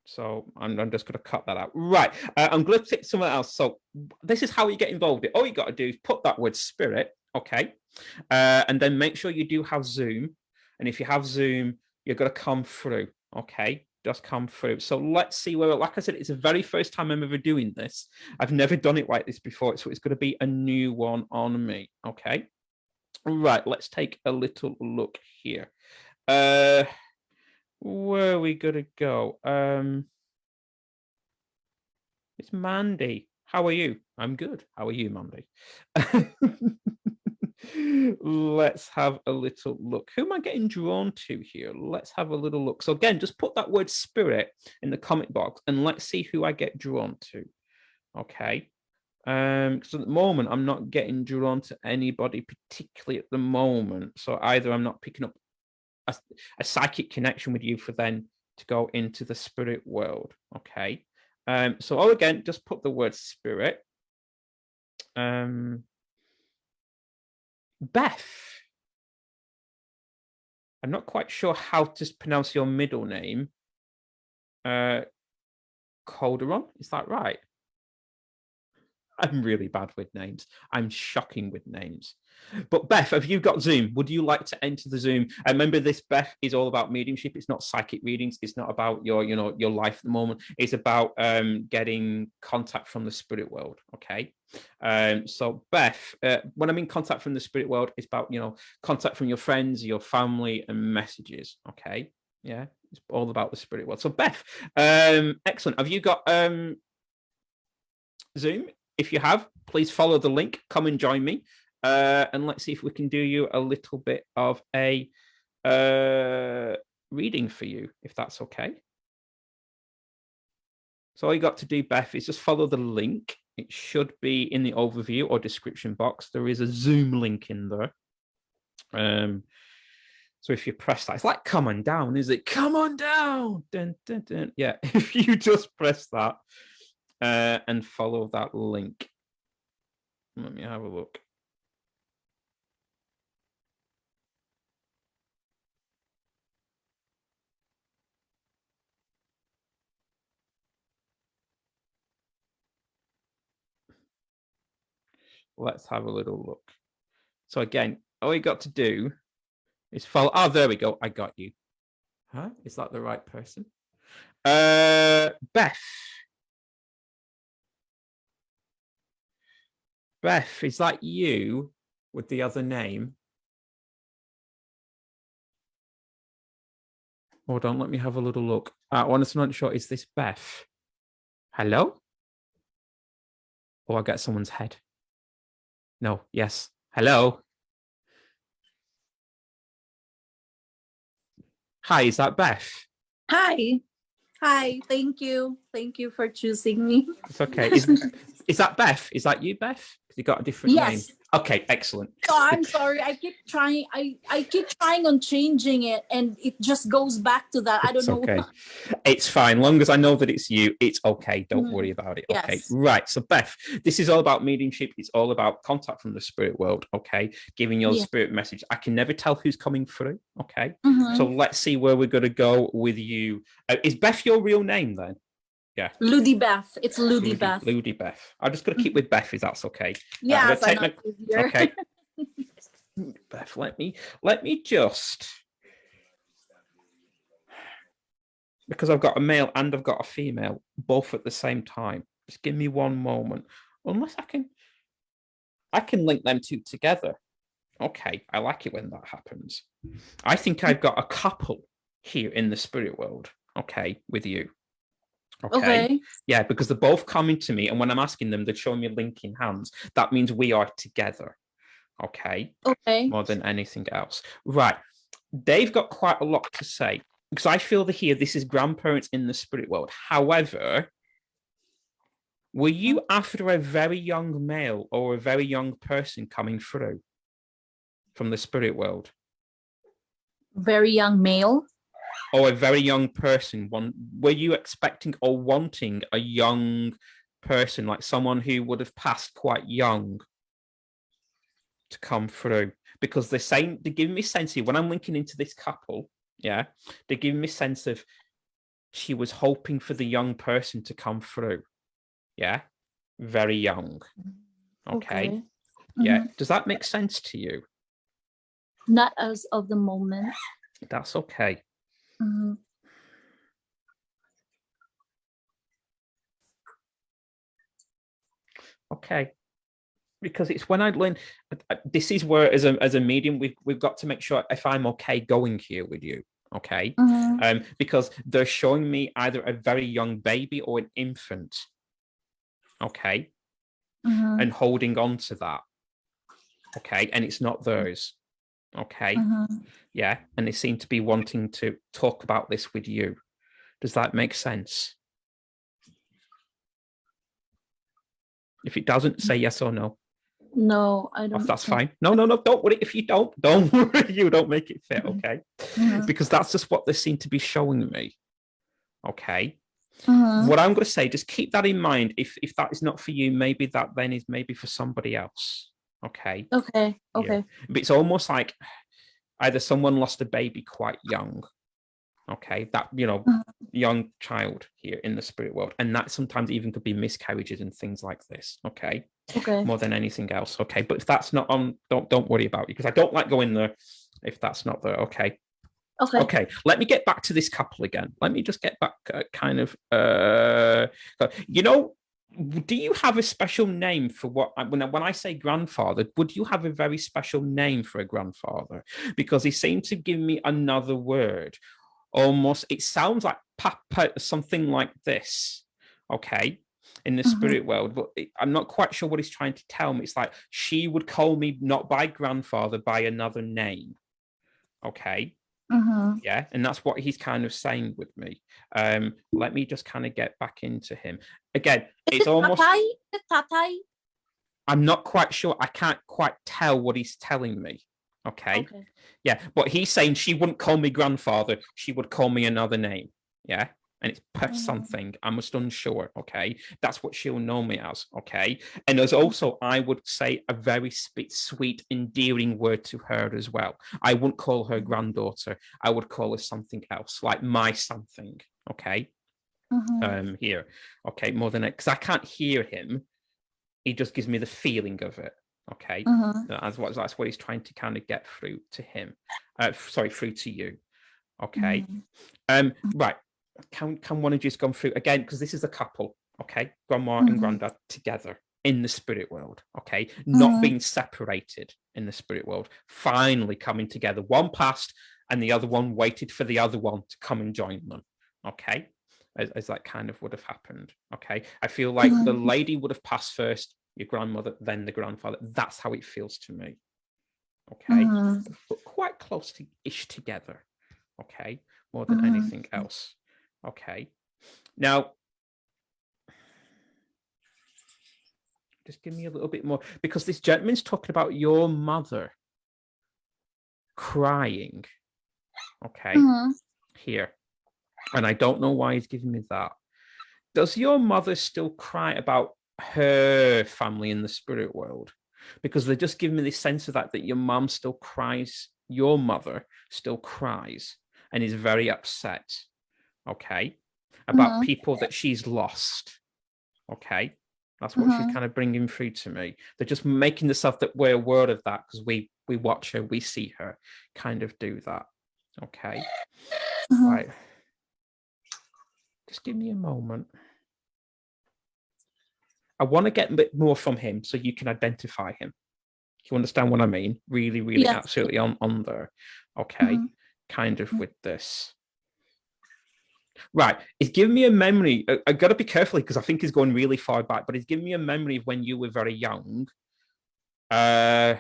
[SPEAKER 1] So I'm just going to cut that out. Right. I'm going to pick someone else. So this is how you get involved. All you got to do is put that word spirit. Okay. And then make sure you do have Zoom. And if you have Zoom, you're going to come through. Okay. Just come through. So let's see where, like I said, it's the very first time I'm ever doing this. I've never done it like this before. So it's going to be a new one on me. Okay. Right, let's take a little look here. Where are we gonna go? It's Mandy. How are you? I'm good. How are you, Mandy? Let's have a little look. Who am I getting drawn to here? Let's have a little look. So again, just put that word spirit in the comment box and let's see who I get drawn to. Okay. So at the moment, I'm not getting drawn to anybody particularly at the moment. So either I'm not picking up a psychic connection with you for then to go into the spirit world. Okay. So again, just put the word spirit. Beth. I'm not quite sure how to pronounce your middle name. Calderon, is that right? I'm really bad with names. I'm shocking with names. But Beth, have you got Zoom? Would you like to enter the Zoom? I remember this, Beth, is all about mediumship. It's not psychic readings. It's not about your life at the moment. It's about getting contact from the spirit world. Okay. So Beth, when I mean contact from the spirit world, it's about contact from your friends, your family, and messages. Okay. Yeah, it's all about the spirit world. So Beth, excellent. Have you got Zoom? If you have, please follow the link, come and join me, and let's see if we can do you a little bit of a reading for you, if that's okay. So all you got to do, Beth, is just follow the link. It should be in the overview or description box. There is a Zoom link in there. So if you press that, it's like come on down, is it? Come on down. Dun, dun, dun. Yeah, if you just press that and follow that link. Let me have a look. Let's have a little look. So again, all you got to do is follow. Oh, there we go. I got you. Huh? Is that the right person? Beth. Beth, is that you with the other name? Hold on, let me have a little look. I want to not sure. Is this Beth? Hello? Oh, I got someone's head. No, yes. Hello. Hi, is that Beth?
[SPEAKER 3] Hi. Hi. Thank you. Thank you for choosing me.
[SPEAKER 1] It's okay. Is that Beth? Is that you, Beth? Because you got a different name. Okay, excellent.
[SPEAKER 3] Oh, I'm sorry. I keep trying. I keep trying on changing it, and it just goes back to that. I don't know.
[SPEAKER 1] Okay, it's fine. Long as I know that it's you, it's okay. Don't worry about it. Okay,
[SPEAKER 3] yes.
[SPEAKER 1] Right. So Beth, this is all about mediumship. It's all about contact from the spirit world. Okay, giving your spirit message. I can never tell who's coming through. Okay, so let's see where we're going to go with you. Is Beth your real name then? Yeah.
[SPEAKER 3] Ludi Beth. It's Ludi Beth.
[SPEAKER 1] Ludi Beth. I'm just going to keep with Beth, if that's okay.
[SPEAKER 3] Yeah,
[SPEAKER 1] Okay. Beth, let me just, because I've got a male and I've got a female both at the same time. Just give me one moment. Unless I can link them two together. Okay, I like it when that happens. I think I've got a couple here in the spirit world. Okay, with you. Okay. Yeah, because they're both coming to me, and when I'm asking them, they're showing me linking hands. That means we are together. Okay. More than anything else. Right. They've got quite a lot to say because I feel that here this is grandparents in the spirit world. However, were you after a very young male or a very young person coming through from the spirit world?
[SPEAKER 3] Very young male.
[SPEAKER 1] Or a very young person. Were you expecting or wanting a young person, like someone who would have passed quite young, to come through? Because they're giving me sense here when I'm linking into this couple. Yeah, they're giving me sense of she was hoping for the young person to come through. Yeah, very young. Okay. Yeah. Does that make sense to you?
[SPEAKER 3] Not as of the moment.
[SPEAKER 1] That's okay. Okay. because it's when I learn. This is where, as a medium, we've got to make sure if I'm okay going here with you. Okay, because they're showing me either a very young baby or an infant. Okay, and holding on to that. Okay, and it's not theirs. Okay, yeah, and they seem to be wanting to talk about this with you. Does that make sense? If it doesn't, say yes or no.
[SPEAKER 3] No, I don't.
[SPEAKER 1] That's fine. No, don't worry. If you don't worry. You don't make it fit, okay? Because that's just what they seem to be showing me. Okay. What I'm going to say, just keep that in mind. If that is not for you, maybe that then is maybe for somebody else. Okay.
[SPEAKER 3] Okay.
[SPEAKER 1] Yeah. But it's almost like either someone lost a baby quite young. Okay, that young child here in the spirit world, and that sometimes even could be miscarriages and things like this. Okay, more than anything else. Okay, but if that's not on, don't worry about it, because I don't like going there if that's not there. Okay. Let me get back to this couple again. Let me just get back, do you have a special name for what when I say grandfather? Would you have a very special name for a grandfather? Because he seemed to give me another word. Almost, it sounds like papa, something like this, okay, in the spirit world, but I'm not quite sure what he's trying to tell me. It's like she would call me not by grandfather, by another name, okay. Yeah, and that's what he's kind of saying with me. Let me just kind of get back into him again. It's almost
[SPEAKER 3] Tatai.
[SPEAKER 1] I'm not quite sure. I can't quite tell what he's telling me. Okay. Yeah, but he's saying she wouldn't call me grandfather. She would call me another name. Yeah, and it's something. I'm just unsure. Okay, that's what she'll know me as. Okay, and there's also, I would say, a very sweet, endearing word to her as well. I wouldn't call her granddaughter. I would call her something else, like my something. Okay. Here. Okay, more than it, because I can't hear him. He just gives me the feeling of it. Okay, that's what he's trying to kind of get through to him. Through to you. Okay. Right. Can one of you just go through again, because this is a couple. Okay, grandma and granddad together in the spirit world. Okay, not being separated in the spirit world. Finally coming together. One passed, and the other one waited for the other one to come and join them. Okay, as that kind of would have happened. Okay, I feel like the lady would have passed first, your grandmother, then the grandfather. That's how it feels to me. Okay, but quite close to ish together. Okay, more than anything else. Okay, now just give me a little bit more, because this gentleman's talking about your mother crying. Okay, here, and I don't know why he's giving me that. Does your mother still cry about her family in the spirit world? Because they're just giving me this sense of that your mom still cries, your mother still cries and is very upset, okay, about people that she's lost, okay? That's what she's kind of bringing through to me. They're just making the stuff that we're aware of that, because we watch her, we see her kind of do that, okay? Right. Just give me a moment. I want to get a bit more from him so you can identify him. You understand what I mean? Really, really, absolutely on there. Okay, kind of with this. Right, it's giving me a memory. I've got to be careful because I think he's going really far back, but it's giving me a memory of when you were very young. Okay,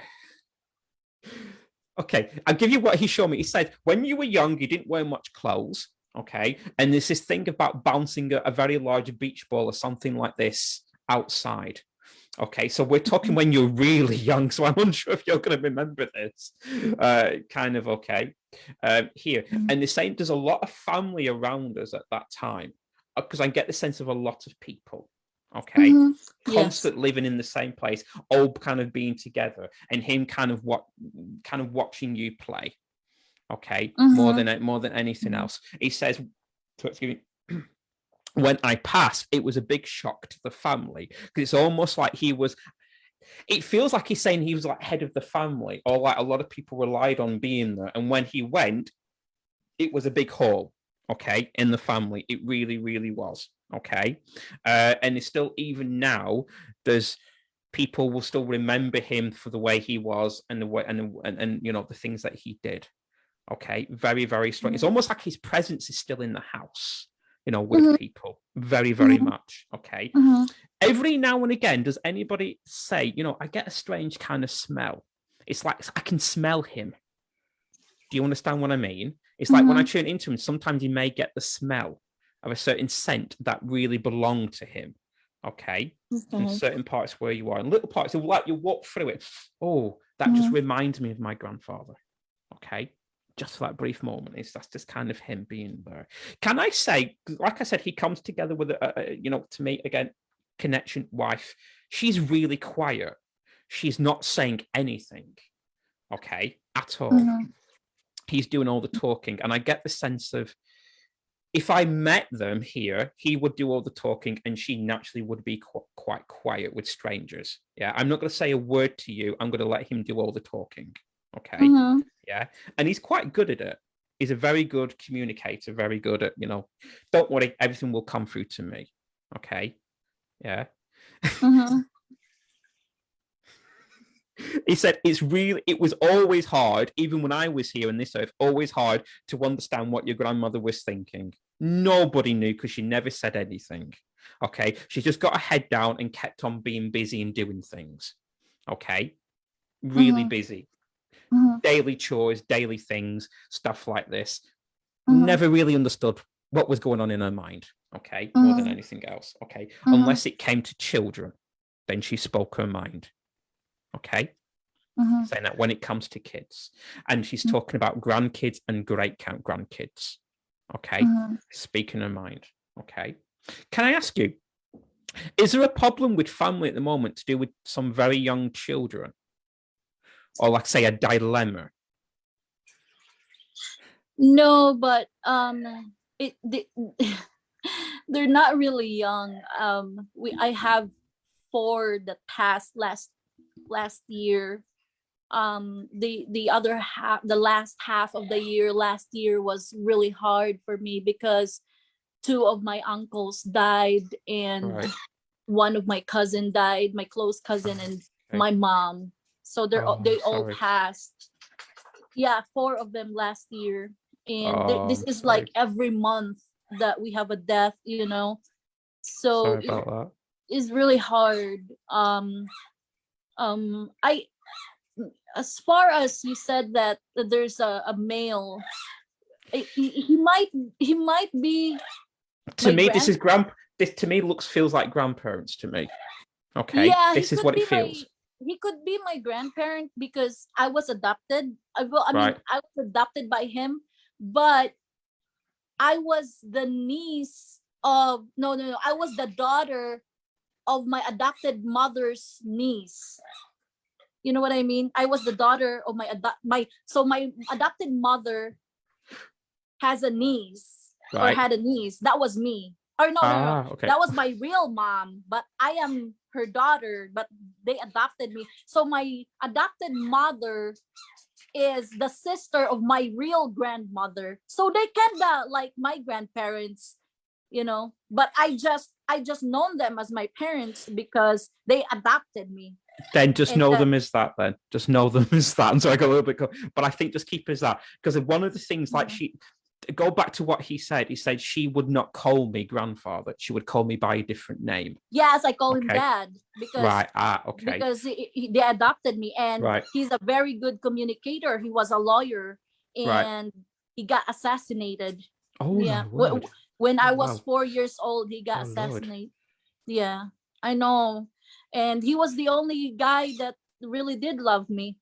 [SPEAKER 1] I'll give you what he showed me. He said, when you were young, you didn't wear much clothes. Okay, and there's this thing about bouncing a very large beach ball or something like this outside. Okay, so we're talking when you're really young, so I'm unsure if you're going to remember this. Kind of okay. Here, and the same, there's a lot of family around us at that time, because I get the sense of a lot of people. Okay, constant living in the same place, all kind of being together, and him kind of watching you play. Okay, more than anything else. He says, excuse me, when I passed, it was a big shock to the family, because it's almost like it feels like he's saying he was like head of the family, or like a lot of people relied on being there. And when he went, it was a big hole, okay, in the family. It really, really was, okay. And it's still, even now, there's people will still remember him for the way he was and the way and you know the things that he did. Okay, very, very strong. It's almost like his presence is still in the house, you know, with people. Very, very much. Okay. Every now and again, does anybody say, you know, I get a strange kind of smell? It's like I can smell him. Do you understand what I mean? It's like when I tune into him, sometimes you may get the smell of a certain scent that really belonged to him. Okay. In certain parts where you are, and little parts, like you walk through it. Oh, that just reminds me of my grandfather. Okay. Just for that brief moment, that's just kind of him being there. Can I say, like I said, he comes together with you know, to me again, connection, wife. She's really quiet. She's not saying anything, okay, at all. He's doing all the talking, and I get the sense of, if I met them here, he would do all the talking, and she naturally would be quite quiet with strangers. Yeah, I'm not going to say a word to you. I'm going to let him do all the talking. Okay. Yeah. And he's quite good at it. He's a very good communicator, very good at, you know, don't worry, everything will come through to me. Okay. Yeah. He said it was always hard, even when I was here on this earth, always hard to understand what your grandmother was thinking. Nobody knew because she never said anything. Okay. She just got her head down and kept on being busy and doing things. Okay. Really busy. Daily chores, daily things, stuff like this. Never really understood what was going on in her mind. Okay. More than anything else. Okay. Unless it came to children, then she spoke her mind. Okay. Saying that when it comes to kids, and she's talking about grandkids and great grandkids. Okay. Speaking her mind. Okay. Can I ask you, is there a problem with family at the moment to do with some very young children? Or like say a dilemma?
[SPEAKER 3] No, but they're not really young. I have 4 that passed last year. The other half, the last half of the year last year was really hard for me because 2 of my uncles died, and one of my cousin died, my close cousin, and my mom. So they all passed. Yeah, 4 of them last year, and this is like every month that we have a death, you know. So
[SPEAKER 1] sorry about that.
[SPEAKER 3] It's really hard. I, as far as you said that there's a male, he might be.
[SPEAKER 1] To me, this to me feels like grandparents to me. Okay,
[SPEAKER 3] yeah,
[SPEAKER 1] this is what it feels.
[SPEAKER 3] He could be my grandparent because I was adopted. I was adopted by him, but I was the niece of I was the daughter of my adopted mother's niece. You know what I mean? I was the daughter of my adopted mother has a niece or had a niece. That was me. Or no.
[SPEAKER 1] Okay.
[SPEAKER 3] That was my real mom, but I am her daughter, but they adopted me. So my adopted mother is the sister of my real grandmother. So they kinda like my grandparents, you know, but I just known them as my parents because they adopted me.
[SPEAKER 1] Then just know them as that. Then just know them as that. And so I got a little bit, but I think just keep as that, because one of the things, like she, go back to what he said. He said she would not call me grandfather. She would call me by a different name.
[SPEAKER 3] Yes, I call him dad because because they adopted me, and he's a very good communicator. He was a lawyer, and he got assassinated.
[SPEAKER 1] Oh yeah,
[SPEAKER 3] when I was 4 years old, he got assassinated. Lord. Yeah, I know. And he was the only guy that really did love me,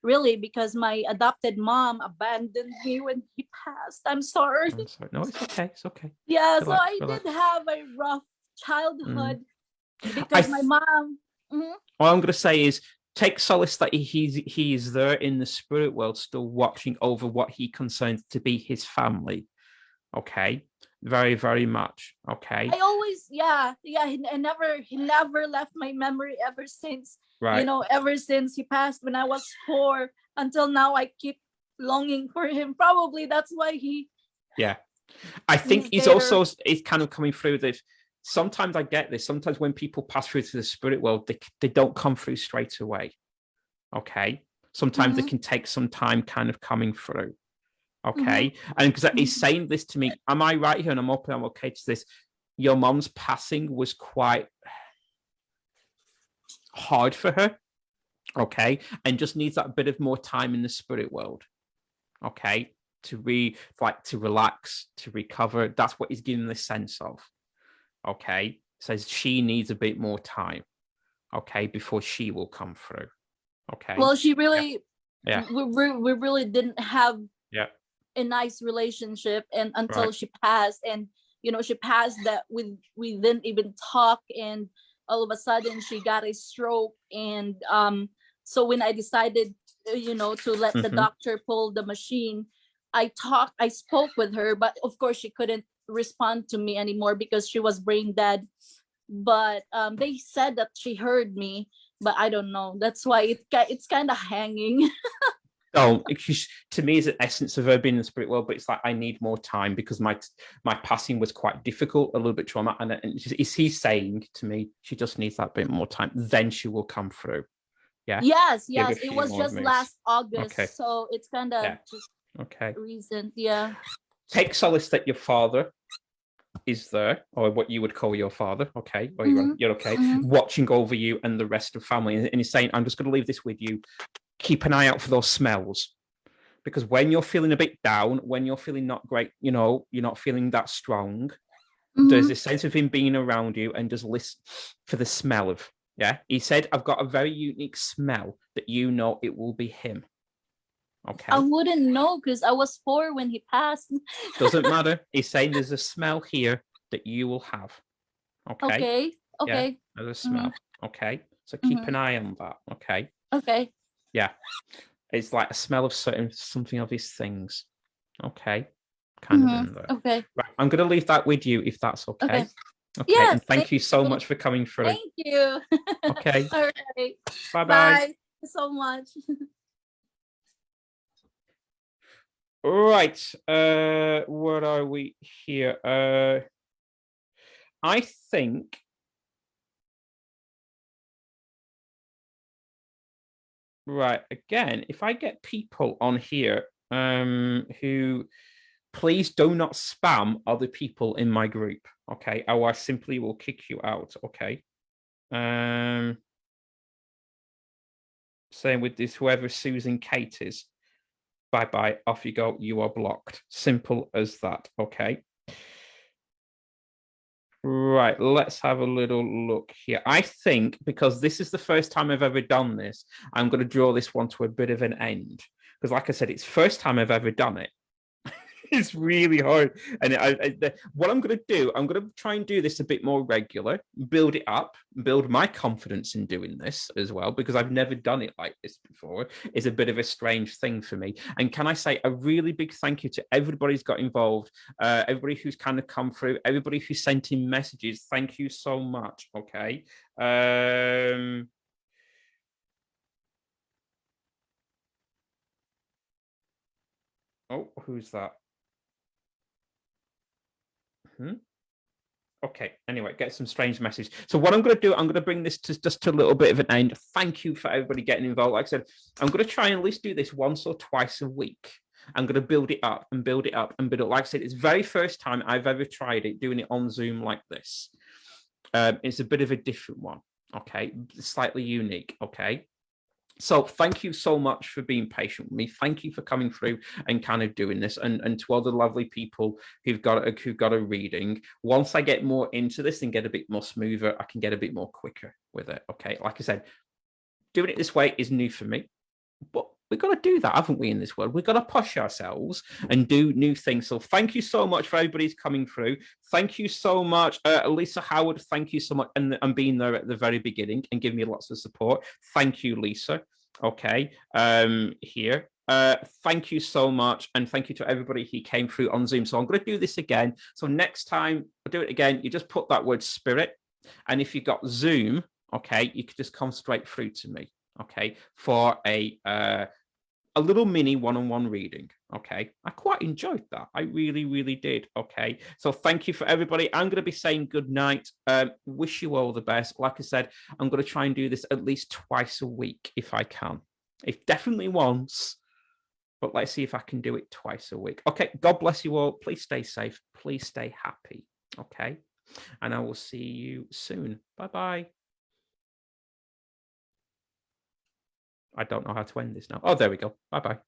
[SPEAKER 3] really, because my adopted mom abandoned me when he passed. I'm sorry.
[SPEAKER 1] No, it's okay. It's okay.
[SPEAKER 3] Yeah, so I did have a rough childhood because my mom.
[SPEAKER 1] All I'm going to say is take solace that he is there in the spirit world, still watching over what he concerns to be his family. Okay. Very, very much. Okay.
[SPEAKER 3] I always, he never left my memory ever since. You know, ever since he passed when I was 4 until now, I keep longing for him. Probably that's why he.
[SPEAKER 1] Yeah, I think he's kind of coming through this sometimes I get this. Sometimes when people pass through to the spirit world, they don't come through straight away. Okay. Sometimes they can take some time kind of coming through. Okay. And because he's saying this to me, am I right here? And I'm okay to this. Your mom's passing was quite hard for her. Okay. And just needs that bit of more time in the spirit world. Okay. To relax, to recover. That's what he's giving the sense of. Okay. Says she needs a bit more time. Okay. Before she will come through. Okay.
[SPEAKER 3] Well, she really,
[SPEAKER 1] yeah.
[SPEAKER 3] We really didn't have
[SPEAKER 1] a
[SPEAKER 3] nice relationship, and until she passed, and she passed that we didn't even talk, and all of a sudden she got a stroke, and so when I decided to let the doctor pull the machine, I spoke with her, but of course she couldn't respond to me anymore because she was brain dead. But they said that she heard me, but I don't know. That's why it's kind of hanging.
[SPEAKER 1] Oh, to me, is an essence of her being in the spirit world, but it's like I need more time because my passing was quite difficult, a little bit traumatic. And is he saying to me, she just needs that bit more time, then she will come through. Yeah.
[SPEAKER 3] Yes. It was just last August,
[SPEAKER 1] okay.
[SPEAKER 3] So it's kind of
[SPEAKER 1] just
[SPEAKER 3] recent. Yeah.
[SPEAKER 1] Take solace that your father is there, or what you would call your father, okay, or you're okay, watching over you and the rest of family, and he's saying, I'm just going to leave this with you. Keep an eye out for those smells, because when you're feeling a bit down, when you're feeling not great, you're not feeling that strong, there's this sense of him being around you, and just listen for the smell of, he said, I've got a very unique smell that it will be him. Okay.
[SPEAKER 3] I wouldn't know because I was 4 when he passed.
[SPEAKER 1] Doesn't matter. He's saying there's a smell here that you will have. Okay.
[SPEAKER 3] Okay.
[SPEAKER 1] There's a smell. Okay. So keep an eye on that. Okay.
[SPEAKER 3] Okay.
[SPEAKER 1] Yeah. It's like a smell of something of his things. Okay. Kind of in there.
[SPEAKER 3] Okay.
[SPEAKER 1] Right. I'm going to leave that with you if that's okay. Okay.
[SPEAKER 3] Yes,
[SPEAKER 1] and thank you so much for coming through.
[SPEAKER 3] Thank you.
[SPEAKER 1] Okay.
[SPEAKER 3] All right.
[SPEAKER 1] Bye-bye.
[SPEAKER 3] Bye. Thank you so much.
[SPEAKER 1] Right. Where are we here? I think right, again, if I get people on here who please do not spam other people in my group, okay? Or I simply will kick you out, okay? Same with this, whoever Susan Kate is. Bye-bye, off you go, you are blocked. Simple as that, okay? Right, let's have a little look here. I think because this is the first time I've ever done this, I'm going to draw this one to a bit of an end. Because like I said, it's the first time I've ever done it. It's really hard. And what I'm going to do, I'm going to try and do this a bit more regular, build it up, build my confidence in doing this as well, because I've never done it like this before. It's a bit of a strange thing for me. And can I say a really big thank you to everybody who's got involved, everybody who's kind of come through, everybody who sent in messages. Thank you so much. Okay. Oh, who's that? Okay, anyway, get some strange message. So what I'm going to do, I'm going to bring this to just a little bit of an end. Thank you for everybody getting involved. Like I said, I'm going to try and at least do this once or twice a week. I'm going to build it up and build it up and build it. Like I said, it's the very first time I've ever tried it, doing it on Zoom like this. It's a bit of a different one, okay? Slightly unique, okay? So thank you so much for being patient with me. Thank you for coming through and kind of doing this. And to all the lovely people who've got a reading, once I get more into this and get a bit more smoother, I can get a bit more quicker with it. Okay. Like I said, doing it this way is new for me, but we've got to do that, haven't we, in this world? We've got to push ourselves and do new things. So thank you so much for everybody's coming through. Thank you so much. Lisa Howard, thank you so much. And being there at the very beginning and giving me lots of support. Thank you, Lisa. Okay, here. Thank you so much. And thank you to everybody who came through on Zoom. So I'm going to do this again. So next time I do it again, you just put that word spirit. And if you've got Zoom, okay, you could just come straight through to me. Okay, for a little mini one-on-one reading. Okay, I quite enjoyed that. I really, really did. Okay, so thank you for everybody. I'm going to be saying good night. Wish you all the best. Like I said, I'm going to try and do this at least twice a week if I can. If definitely once, but let's see if I can do it twice a week. Okay, God bless you all. Please stay safe. Please stay happy. Okay, and I will see you soon. Bye-bye. I don't know how to end this now. Oh, there we go. Bye-bye.